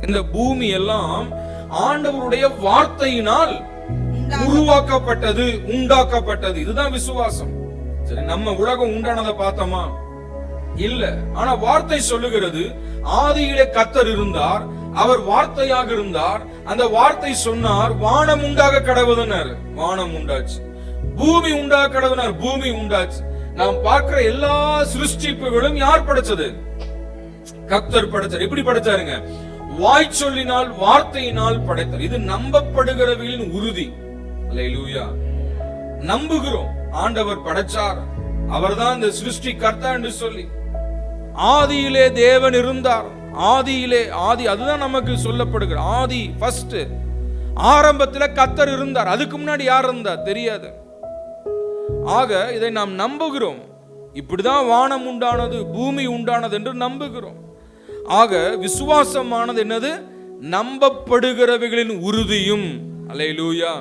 இந்த பூமி எல்லாம் ஆண்டவருடைய வார்த்தையினால் உருவாக்கப்பட்டது, உண்டாக்கப்பட்டது. இதுதான் விசுவாசம். சரி, நம்ம உலகம் உண்டானதை பார்த்தோமா? இல்ல. ஆனா வார்த்தை சொல்லுகிறது, ஆதியிலே கர்த்தர் இருந்தார், அவர் வார்த்தையாக இருந்தார், அந்த வார்த்தை சொன்னார், வானம் உண்டாக கடவுதுனார், வானம் உண்டாச்சு. பூமி உண்டாக கடவுனார், பூமி உண்டாச்சு. நாம் பார்க்கிற எல்லா சிருஷ்டிப்புகளும் யார் படைச்சது? கர்த்தர் படைச்சார். எப்படி படைச்சாருங்க? வாய் சொல்லினால், வார்த்தையினால் படைத்தார். இது நம்பப்படுகிறவர்களின் உறுதி. அல்லேலூயா. நம்புகிறோம், ஆண்டவர் படைச்சார், அவர்தான் இந்த சிருஷ்டி கர்த்தா என்று சொல்லி. ஆதியிலே தேவன் இருந்தார், ஆதியிலே, ஆதி அதுதான் நமக்கு சொல்லப்படுகிற ஆதி, ஃபர்ஸ்ட் ஆரம்பத்துல கர்த்தர் இருந்தார். அதுக்கு முன்னாடி யார் இருந்தார் தெரியாது. ஆக இதை நாம் நம்புகிறோம். இப்படிதான் வானம் உண்டானது, பூமி உண்டானது என்று நம்புகிறோம். ஆக விசுவாசமானது என்னது? நம்பப்படுகிறவைகளின் உறுதியும். அல்லேலூயா.